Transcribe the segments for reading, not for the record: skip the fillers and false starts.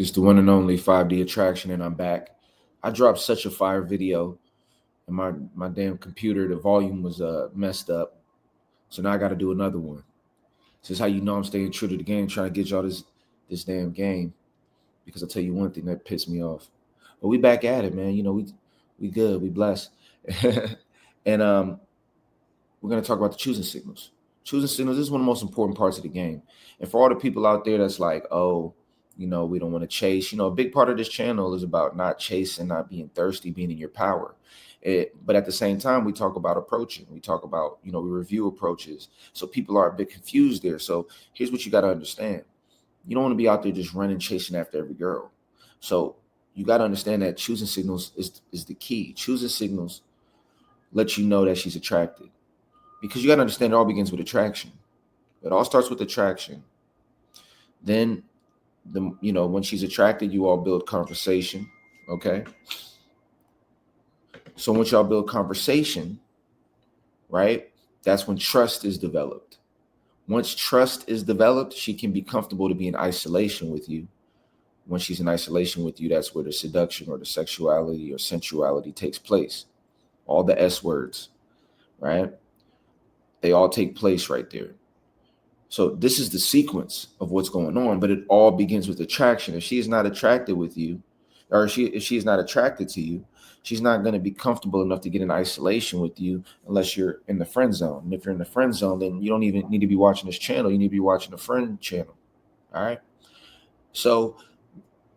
It's the one and only 5D Attraction, and I'm back. I dropped such a fire video, and my damn computer, the volume was messed up. So now I got to do another one. This is how you know I'm staying true to the game, trying to get y'all this damn game. Because I'll tell you one thing that pissed me off. But we back at it, man. You know, we good, we blessed. And we're gonna talk about the choosing signals. Choosing signals this is one of the most important parts of the game. And for all the people out there that's like, oh, you know, we don't want to chase. You know, a big part of this channel is about not chasing, not being thirsty, being in your power. But at the same time, we talk about approaching. We talk about, you know, we review approaches. So people are a bit confused there. So here's what you got to understand. You don't want to be out there just running, chasing after every girl. So you got to understand that choosing signals is the key. Choosing signals let you know that she's attracted. Because you got to understand it all begins with attraction. It all starts with attraction. Then, when she's attracted, you all build conversation. Okay. So once y'all build conversation, right, that's when trust is developed. Once trust is developed, she can be comfortable to be in isolation with you. When she's in isolation with you, that's where the seduction or the sexuality or sensuality takes place. All the S words, right? They all take place right there. So this is the sequence of what's going on, but it all begins with attraction. If she is not attracted with you, or if she is not attracted to you, she's not going to be comfortable enough to get in isolation with you unless you're in the friend zone. And if you're in the friend zone, then you don't even need to be watching this channel. You need to be watching the friend channel. All right. So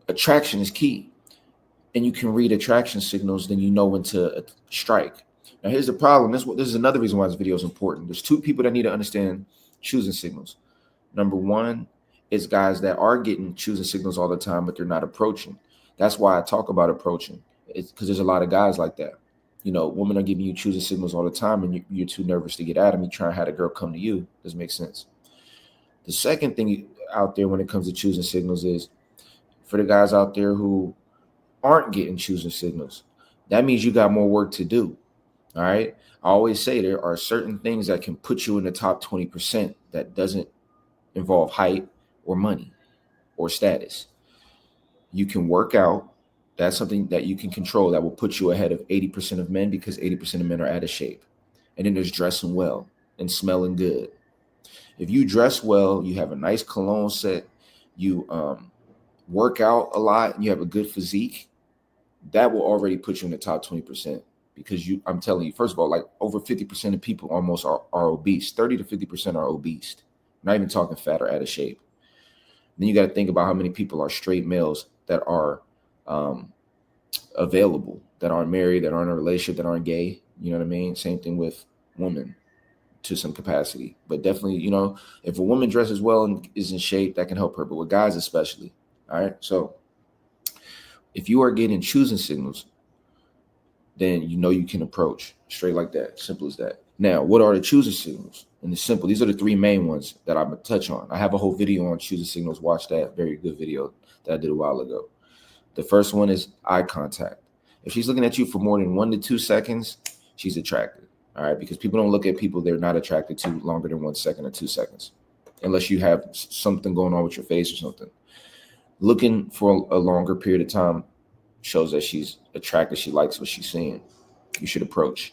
attraction is key. And you can read attraction signals, then you know when to strike. Now, here's the problem. This is another reason why this video is important. There's two people that need to understand choosing signals. Number one is guys that are getting choosing signals all the time, but they're not approaching. That's why I talk about approaching. It's because there's a lot of guys like that. You know, women are giving you choosing signals all the time, and you're too nervous to get at them. You try and have a girl come to you. Doesn't make sense. The second thing out there when it comes to choosing signals is for the guys out there who aren't getting choosing signals. That means you got more work to do. All right. I always say there are certain things that can put you in the top 20% that doesn't involve height or money or status. You can work out. That's something that you can control that will put you ahead of 80% of men because 80% of men are out of shape. And then there's dressing well and smelling good. If you dress well, you have a nice cologne set, you work out a lot, and you have a good physique, that will already put you in the top 20%. Because I'm telling you, first of all, like over 50% of people almost are obese. 30 to 50% are obese. Not even talking fat or out of shape. Then you got to think about how many people are straight males that are available, that aren't married, that aren't in a relationship, that aren't gay. You know what I mean? Same thing with women to some capacity. But definitely, you know, if a woman dresses well and is in shape, that can help her. But with guys especially. All right. So if you are getting choosing signals, then you know you can approach straight like that. Simple as that. Now, what are the choosing signals? And it's simple. These are the three main ones that I'm going to touch on. I have a whole video on choosing signals. Watch that. Very good video that I did a while ago. The first one is eye contact. If she's looking at you for more than 1 to 2 seconds, she's attracted. All right. Because people don't look at people they're not attracted to longer than 1 second or 2 seconds, unless you have something going on with your face or something. Looking for a longer period of time shows that she's attracted. She likes what she's seeing. You should approach.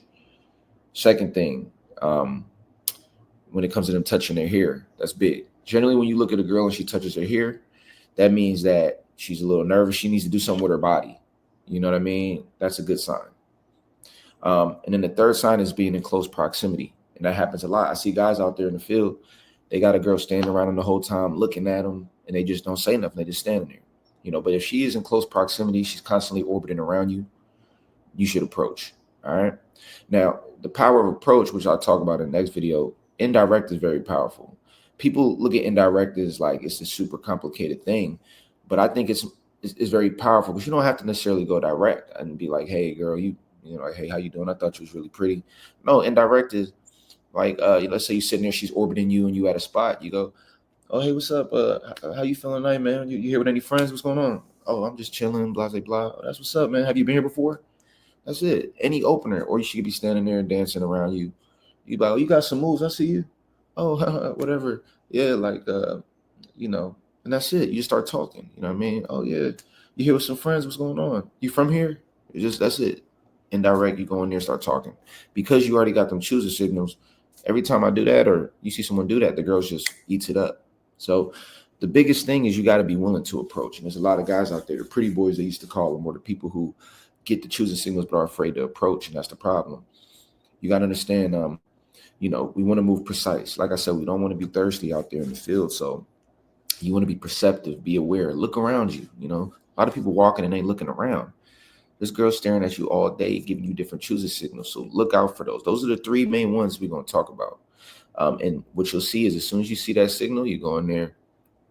Second thing, when it comes to them touching their hair, that's big. Generally, when you look at a girl and she touches her hair, that means that she's a little nervous. She needs to do something with her body. You know what I mean? That's a good sign. And then the third sign is being in close proximity. And that happens a lot. I see guys out there in the field, they got a girl standing around them the whole time looking at them, and they just don't say nothing. They just standing there. You know, but if she is in close proximity, she's constantly orbiting around you, you should approach. All right. Now, the power of approach, which I'll talk about in the next video, indirect is very powerful. People look at indirect as like it's a super complicated thing, but I think it's very powerful because you don't have to necessarily go direct and be like, hey, girl, you know, like, hey, how you doing? I thought you was really pretty. No, indirect is like, let's say you're sitting there, she's orbiting you and you at a spot. You go, oh, hey, what's up? How you feeling tonight, man? You here with any friends? What's going on? Oh, I'm just chilling, blah, blah, blah. Oh, that's what's up, man. Have you been here before? That's it. Any opener. Or she could be standing there dancing around you. You be like, oh, you got some moves. I see you. Oh, whatever. Yeah, like, you know, And that's it. You just start talking. You know what I mean? Oh yeah, you here with some friends? What's going on? You from here? It's just that's it. Indirect. You go in there, start talking, because you already got them choosing signals. Every time I do that, or you see someone do that, the girls just eats it up. So the biggest thing is you got to be willing to approach. And there's a lot of guys out there, the pretty boys they used to call them, or the people who get the choosing signals but are afraid to approach, and that's the problem. You got to understand. We want to move precise. Like I said, we don't want to be thirsty out there in the field. So you want to be perceptive, be aware, look around you. A lot of people walking and ain't looking around. This girl's staring at you all day, giving you different choosing signals. So look out for those. Those are the three main ones we're going to talk about. And what you'll see is as soon as you see that signal, you go in there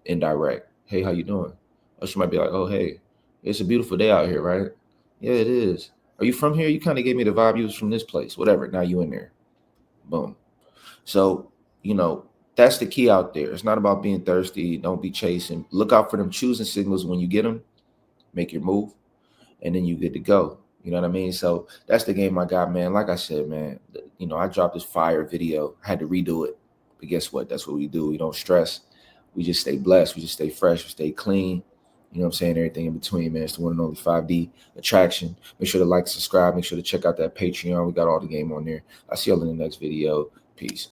indirect. Hey, how you doing? Or she might be like, oh, hey, it's a beautiful day out here, right? Yeah, it is. Are you from here? You kind of gave me the vibe you was from this place. Whatever. Now you in there. Boom. So, that's the key out there. It's not about being thirsty. Don't be chasing. Look out for them choosing signals when you get them. Make your move, and then you good to go. You know what I mean? So that's the game I got, man. Like I said, man, I dropped this fire video. I had to redo it. But guess what? That's what we do. We don't stress. We just stay blessed. We just stay fresh. We stay clean. You know what I'm saying? Everything in between, man. It's the one and only 5D attraction. Make sure to like, subscribe. Make sure to check out that Patreon. We got all the game on there. I'll see y'all in the next video. Peace.